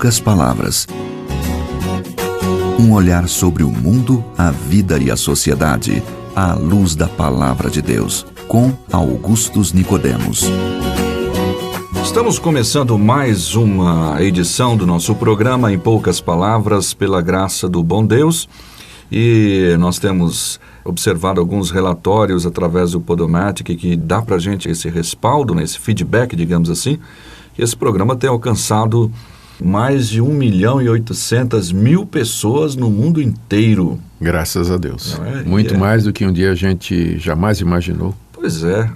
poucas palavras. Um olhar sobre o mundo, a vida e a sociedade, à luz da Palavra de Deus, com Augustus Nicodemos. Estamos começando mais uma edição do nosso programa Em Poucas Palavras, pela graça do bom Deus. E nós temos observado alguns relatórios através do Podomatic que dá para a gente esse respaldo, esse feedback, digamos assim. Que esse programa tem alcançado mais de 1.800.000 pessoas no mundo inteiro. Graças a Deus. Muito mais do que um dia a gente jamais imaginou. Pois é.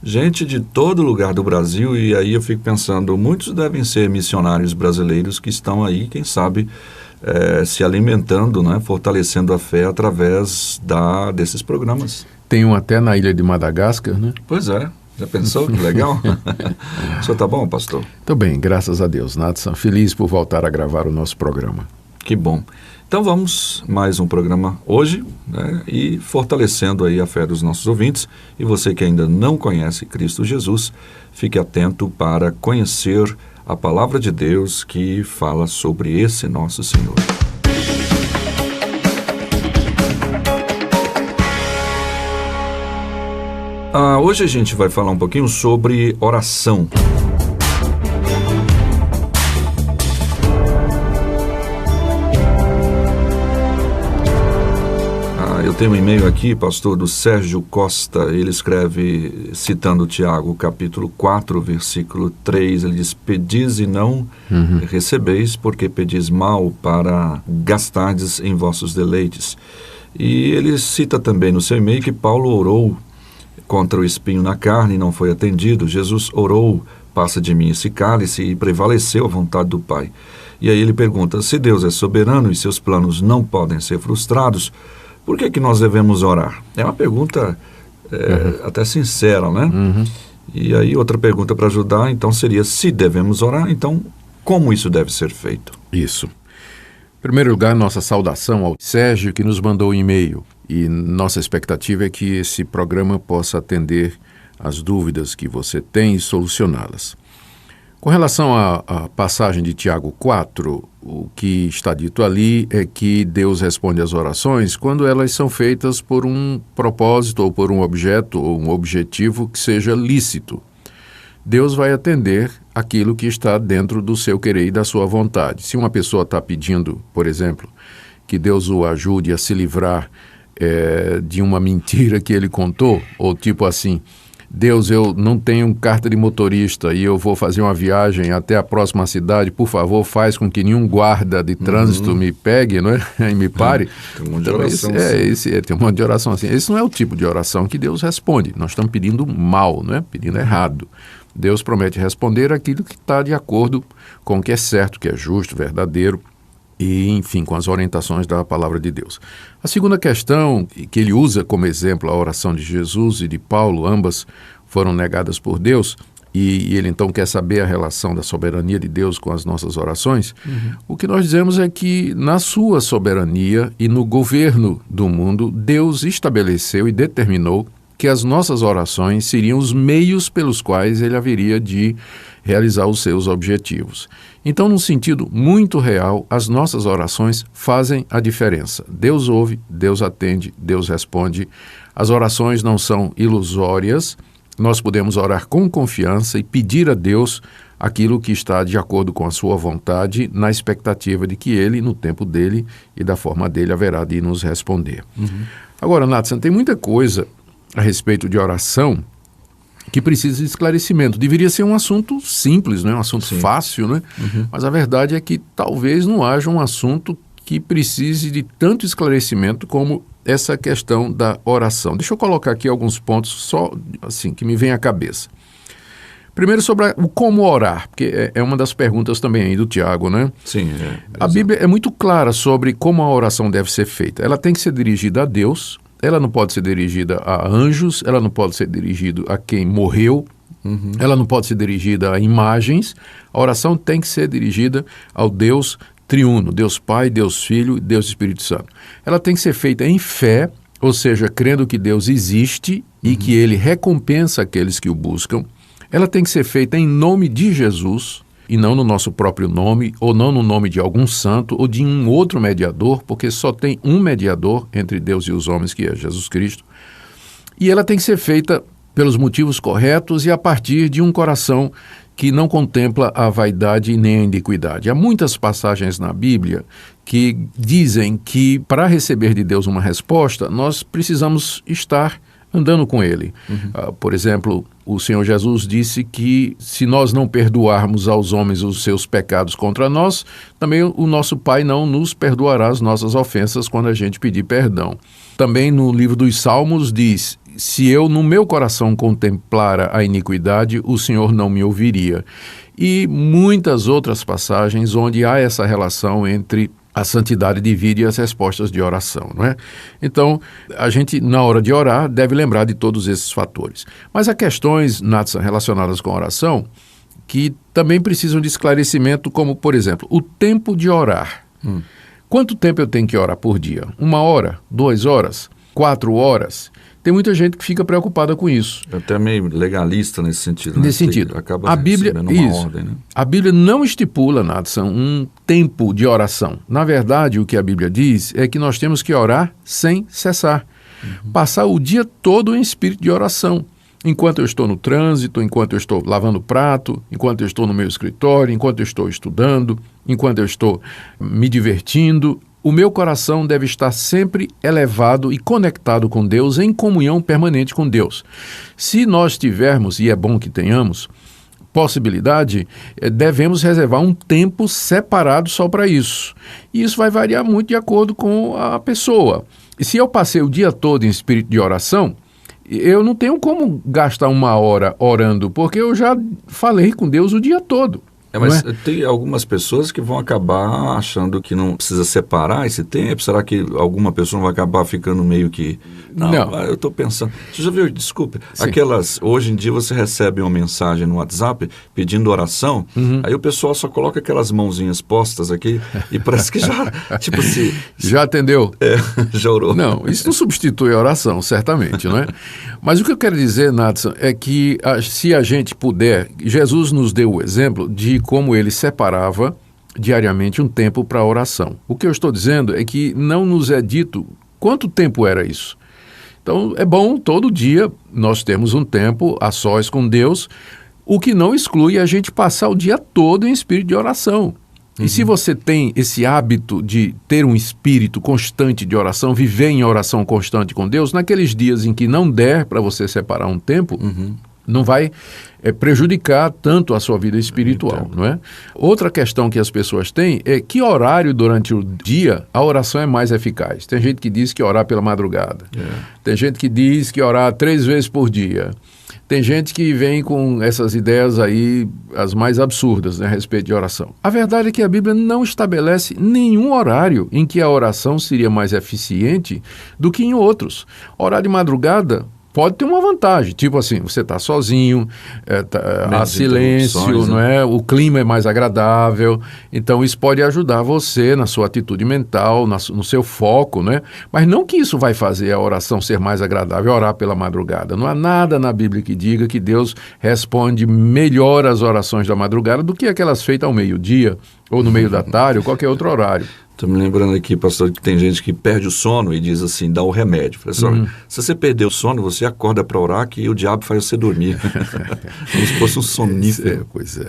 Gente de todo lugar do Brasil, e aí eu fico pensando, muitos devem ser missionários brasileiros que estão aí, quem sabe, se alimentando, fortalecendo a fé através desses programas. Tem um até na ilha de Madagascar, né? Pois é. Já pensou? Que legal. O senhor tá bom, pastor? Tô bem, graças a Deus, Nathan. Feliz por voltar a gravar o nosso programa. Que bom. Então vamos mais um programa hoje, e fortalecendo aí a fé dos nossos ouvintes. E você que ainda não conhece Cristo Jesus, fique atento para conhecer a palavra de Deus que fala sobre esse nosso Senhor. Hoje a gente vai falar um pouquinho sobre oração. Eu tenho um e-mail aqui, pastor, do Sérgio Costa. Ele escreve, citando Tiago, capítulo 4, versículo 3. Ele diz: pedis e não recebeis, porque pedis mal para gastardes em vossos deleites. E ele cita também no seu e-mail que Paulo orou contra o espinho na carne e não foi atendido. Jesus orou, passa de mim esse cálice, e prevaleceu a vontade do Pai. E aí ele pergunta, se Deus é soberano e seus planos não podem ser frustrados, por que nós devemos orar? É uma pergunta até sincera, né? E aí outra pergunta para ajudar, então, seria, se devemos orar, então, como isso deve ser feito? Isso. Em primeiro lugar, nossa saudação ao Sérgio, que nos mandou um e-mail. E nossa expectativa é que esse programa possa atender às dúvidas que você tem e solucioná-las. Com relação à passagem de Tiago 4, o que está dito ali é que Deus responde às orações quando elas são feitas por um propósito ou por um objeto ou um objetivo que seja lícito. Deus vai atender aquilo que está dentro do seu querer e da sua vontade. Se uma pessoa está pedindo, por exemplo, que Deus o ajude a se livrar de uma mentira que ele contou, ou tipo assim, Deus, eu não tenho carta de motorista e eu vou fazer uma viagem até a próxima cidade, por favor, faz com que nenhum guarda de trânsito me pegue, não é? E me pare. Tem um monte de oração assim. Tem um monte de oração assim. Esse não é o tipo de oração que Deus responde. Nós estamos pedindo mal, não é? Pedindo errado. Deus promete responder aquilo que está de acordo com o que é certo, que é justo, verdadeiro, e, enfim, com as orientações da palavra de Deus. A segunda questão, que ele usa como exemplo a oração de Jesus e de Paulo, ambas foram negadas por Deus, e ele então quer saber a relação da soberania de Deus com as nossas orações. O que nós dizemos é que na sua soberania e no governo do mundo, Deus estabeleceu e determinou que as nossas orações seriam os meios pelos quais ele haveria de realizar os seus objetivos. Então, num sentido muito real, as nossas orações fazem a diferença. Deus ouve, Deus atende, Deus responde. As orações não são ilusórias. Nós podemos orar com confiança e pedir a Deus aquilo que está de acordo com a sua vontade, na expectativa de que Ele, no tempo dele e da forma dele, haverá de nos responder. Agora, Nathan, tem muita coisa a respeito de oração que precisa de esclarecimento. Deveria ser um assunto simples, um assunto fácil, né? Mas a verdade é que talvez não haja um assunto que precise de tanto esclarecimento como essa questão da oração. Deixa eu colocar aqui alguns pontos só assim que me vem à cabeça. Primeiro sobre o como orar, porque é uma das perguntas também aí do Tiago, né? Sim. A Bíblia é muito clara sobre como a oração deve ser feita. Ela tem que ser dirigida a Deus, ela não pode ser dirigida a anjos, ela não pode ser dirigida a quem morreu, ela não pode ser dirigida a imagens. A oração tem que ser dirigida ao Deus triuno, Deus Pai, Deus Filho e Deus Espírito Santo. Ela tem que ser feita em fé, ou seja, crendo que Deus existe e que Ele recompensa aqueles que o buscam. Ela tem que ser feita em nome de Jesus e não no nosso próprio nome, ou não no nome de algum santo, ou de um outro mediador, porque só tem um mediador entre Deus e os homens, que é Jesus Cristo. E ela tem que ser feita pelos motivos corretos e a partir de um coração que não contempla a vaidade nem a iniquidade. Há muitas passagens na Bíblia que dizem que para receber de Deus uma resposta, nós precisamos estar andando com Ele. Por exemplo, o Senhor Jesus disse que se nós não perdoarmos aos homens os seus pecados contra nós, também o nosso Pai não nos perdoará as nossas ofensas quando a gente pedir perdão. Também no livro dos Salmos diz: se eu no meu coração contemplara a iniquidade, o Senhor não me ouviria. E muitas outras passagens onde há essa relação entre a santidade de vida e as respostas de oração, não é? Então, a gente, na hora de orar, deve lembrar de todos esses fatores. Mas há questões, Natsan, relacionadas com a oração, que também precisam de esclarecimento, como, por exemplo, o tempo de orar. Quanto tempo eu tenho que orar por dia? 1 hora? 2 horas? 4 horas? Tem muita gente que fica preocupada com isso. É até meio legalista nesse sentido. Né? Nesse sentido. Acaba a Bíblia, uma ordem, né? A Bíblia não estipula, Natsan, um tempo de oração. Na verdade, o que a Bíblia diz é que nós temos que orar sem cessar. Passar o dia todo em espírito de oração. Enquanto eu estou no trânsito, enquanto eu estou lavando prato, enquanto eu estou no meu escritório, enquanto eu estou estudando, enquanto eu estou me divertindo, o meu coração deve estar sempre elevado e conectado com Deus, em comunhão permanente com Deus. Se nós tivermos, e é bom que tenhamos, possibilidade, devemos reservar um tempo separado só para isso. E isso vai variar muito de acordo com a pessoa. E se eu passei o dia todo em espírito de oração, eu não tenho como gastar 1 hora orando, porque eu já falei com Deus o dia todo. Mas tem algumas pessoas que vão acabar achando que não precisa separar esse tempo. Será que alguma pessoa não vai acabar ficando meio que... Não. Eu estou pensando... Você já viu, desculpe, Sim. Hoje em dia você recebe uma mensagem no WhatsApp pedindo oração, aí o pessoal só coloca aquelas mãozinhas postas aqui e parece que já, tipo assim... Já atendeu? Já orou. Não, isso não substitui a oração, certamente, não é? Mas o que eu quero dizer, Natsan, é que se a gente puder, Jesus nos deu o exemplo de como ele separava diariamente um tempo para a oração. O que eu estou dizendo é que não nos é dito quanto tempo era isso. Então, é bom todo dia nós temos um tempo a sós com Deus, o que não exclui a gente passar o dia todo em espírito de oração. E se você tem esse hábito de ter um espírito constante de oração, viver em oração constante com Deus, naqueles dias em que não der para você separar um tempo, não vai prejudicar tanto a sua vida espiritual, não é? Outra questão que as pessoas têm é que horário durante o dia a oração é mais eficaz. Tem gente que diz que orar pela madrugada. Tem gente que diz que orar 3 vezes por dia. Tem gente que vem com essas ideias aí, as mais absurdas, né, a respeito de oração. A verdade é que a Bíblia não estabelece nenhum horário em que a oração seria mais eficiente do que em outros. Orar de madrugada pode ter uma vantagem, tipo assim, você está sozinho, há silêncio, não é? O clima é mais agradável, então isso pode ajudar você na sua atitude mental, no seu foco, né? Mas não que isso vai fazer a oração ser mais agradável, orar pela madrugada. Não há nada na Bíblia que diga que Deus responde melhor às orações da madrugada do que aquelas feitas ao meio-dia, ou no meio da tarde, ou qualquer outro horário. Estou me lembrando aqui, pastor, que tem gente que perde o sono e diz assim, dá o remédio. Fala, se você perder o sono, você acorda para orar que o diabo faz você dormir. Como se fosse um sonífero. Pois é.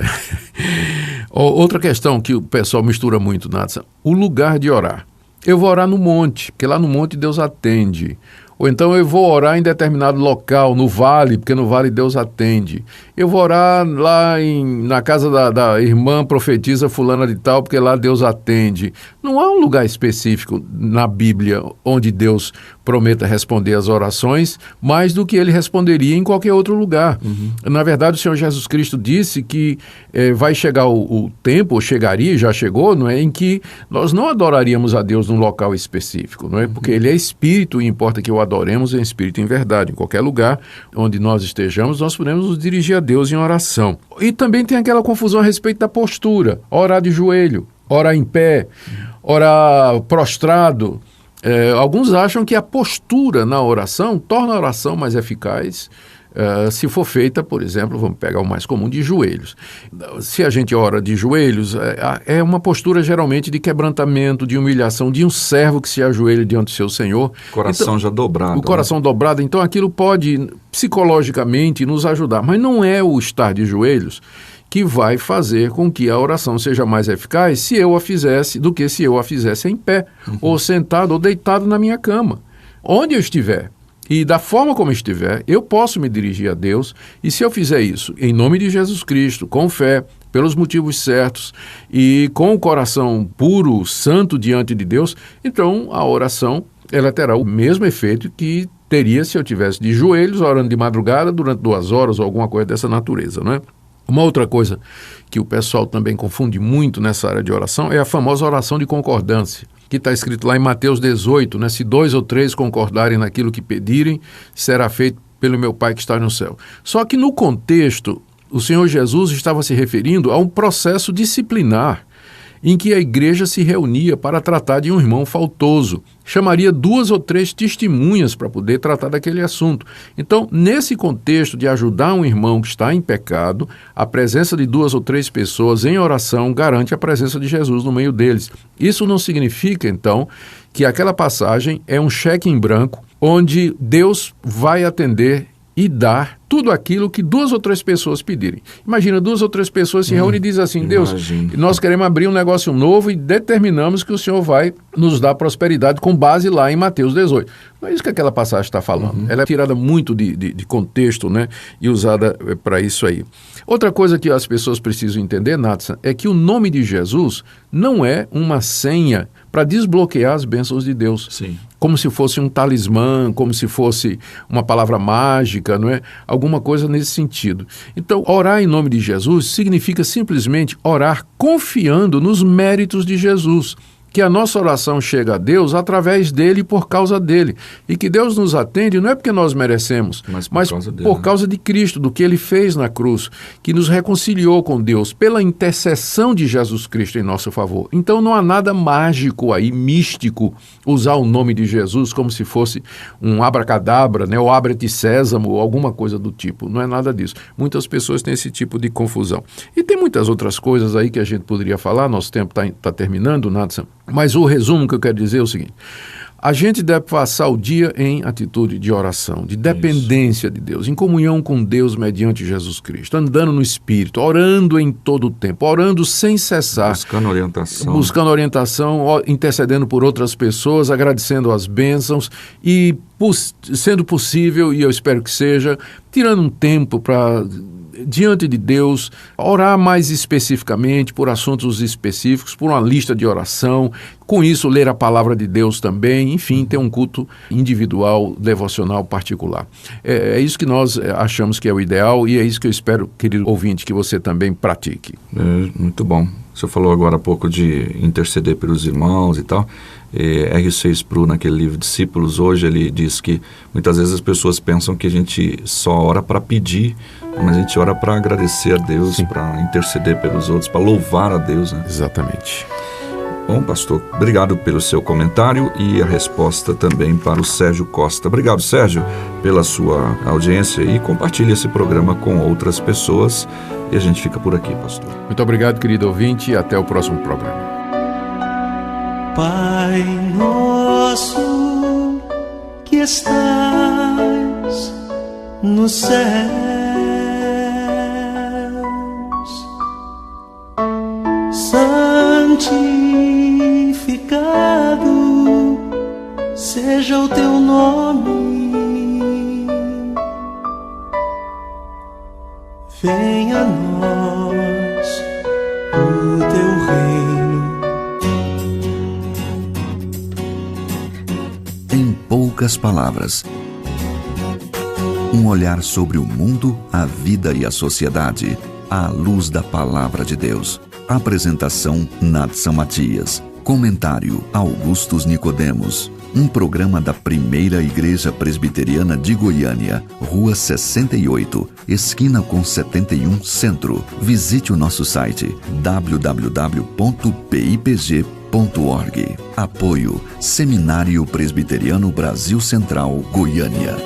Outra questão que o pessoal mistura muito, Natsan, o lugar de orar. Eu vou orar no monte, porque lá no monte Deus atende. Ou então eu vou orar em determinado local, no vale, porque no vale Deus atende. Eu vou orar lá na casa da irmã profetisa fulana de tal, porque lá Deus atende. Não há um lugar específico na Bíblia onde Deus prometa responder as orações mais do que ele responderia em qualquer outro lugar. Na verdade, o Senhor Jesus Cristo disse que vai chegar o tempo, ou chegaria, já chegou, não é, em que nós não adoraríamos a Deus num local específico, não é? Porque ele é espírito e importa que o adoremos em espírito e em verdade. Em qualquer lugar onde nós estejamos, nós podemos nos dirigir a Deus em oração. E também tem aquela confusão a respeito da postura. Orar de joelho, orar em pé, orar prostrado. Alguns acham que a postura na oração torna a oração mais eficaz se for feita, por exemplo, vamos pegar o mais comum, de joelhos. Se a gente ora de joelhos, é uma postura geralmente de quebrantamento, de humilhação, de um servo que se ajoelha diante do seu Senhor. Coração então, já dobrado. O coração dobrado, então aquilo pode psicologicamente nos ajudar, mas não é o estar de joelhos que vai fazer com que a oração seja mais eficaz se eu a fizesse do que se eu a fizesse em pé, ou sentado, ou deitado na minha cama. Onde eu estiver e da forma como estiver, eu posso me dirigir a Deus, e se eu fizer isso em nome de Jesus Cristo, com fé, pelos motivos certos e com o coração puro, santo diante de Deus, então a oração ela terá o mesmo efeito que teria se eu tivesse de joelhos, orando de madrugada durante 2 horas ou alguma coisa dessa natureza, não é? Uma outra coisa que o pessoal também confunde muito nessa área de oração é a famosa oração de concordância, que está escrito lá em Mateus 18, né? Se 2 ou 3 concordarem naquilo que pedirem, será feito pelo meu Pai que está no céu. Só que no contexto, o Senhor Jesus estava se referindo a um processo disciplinar, em que a igreja se reunia para tratar de um irmão faltoso. Chamaria 2 ou 3 testemunhas para poder tratar daquele assunto. Então, nesse contexto de ajudar um irmão que está em pecado, a presença de 2 ou 3 pessoas em oração garante a presença de Jesus no meio deles. Isso não significa, então, que aquela passagem é um cheque em branco, onde Deus vai atender e dar tudo aquilo que 2 ou 3 pessoas pedirem. Imagina, 2 ou 3 pessoas se reúnem e dizem assim, Deus, nós queremos abrir um negócio novo e determinamos que o Senhor vai nos dar prosperidade com base lá em Mateus 18. Não é isso que aquela passagem está falando. Ela é tirada muito de contexto, né, e usada para isso aí. Outra coisa que as pessoas precisam entender, Nathan, é que o nome de Jesus não é uma senha para desbloquear as bênçãos de Deus. Sim. Como se fosse um talismã, como se fosse uma palavra mágica, não é? Alguma coisa nesse sentido. Então, orar em nome de Jesus significa simplesmente orar confiando nos méritos de Jesus. Que a nossa oração chega a Deus através dele e por causa dele. E que Deus nos atende não é porque nós merecemos, mas por causa de Cristo, do que ele fez na cruz, que nos reconciliou com Deus pela intercessão de Jesus Cristo em nosso favor. Então não há nada mágico aí, místico, usar o nome de Jesus como se fosse um abracadabra, né, ou abre-te sésamo, ou alguma coisa do tipo. Não é nada disso. Muitas pessoas têm esse tipo de confusão. E tem muitas outras coisas aí que a gente poderia falar, nosso tempo está terminando, Nathan. Mas o resumo que eu quero dizer é o seguinte: a gente deve passar o dia em atitude de oração, de dependência de Deus, em comunhão com Deus mediante Jesus Cristo, andando no Espírito, orando em todo o tempo, orando sem cessar. Buscando orientação, intercedendo por outras pessoas, agradecendo as bênçãos e, sendo possível, e eu espero que seja, tirando um tempo para, diante de Deus, orar mais especificamente por assuntos específicos, por uma lista de oração, com isso ler a palavra de Deus também, enfim, ter um culto individual, devocional particular. É isso que nós achamos que é o ideal e é isso que eu espero, querido ouvinte, que você também pratique. Muito bom. Você falou agora há pouco de interceder pelos irmãos e tal. R.C. Sproul, naquele livro Discípulos, hoje ele diz que muitas vezes as pessoas pensam que a gente só ora para pedir, mas a gente ora para agradecer a Deus, para interceder pelos outros, para louvar a Deus, né? Exatamente. Bom, pastor, obrigado pelo seu comentário e a resposta também para o Sérgio Costa. Obrigado, Sérgio, pela sua audiência e compartilhe esse programa com outras pessoas. E a gente fica por aqui, pastor. Muito obrigado, querido ouvinte, e até o próximo programa. Pai nosso que estás nos céus, santificado seja o teu nome, venha a nós o teu reino. Em poucas palavras, um olhar sobre o mundo, a vida e a sociedade, à luz da Palavra de Deus. Apresentação, Nathan Matias. Comentário, Augustus Nicodemos. Um programa da Primeira Igreja Presbiteriana de Goiânia, Rua 68, esquina com 71, Centro. Visite o nosso site www.pipg.org. Apoio, Seminário Presbiteriano Brasil Central, Goiânia.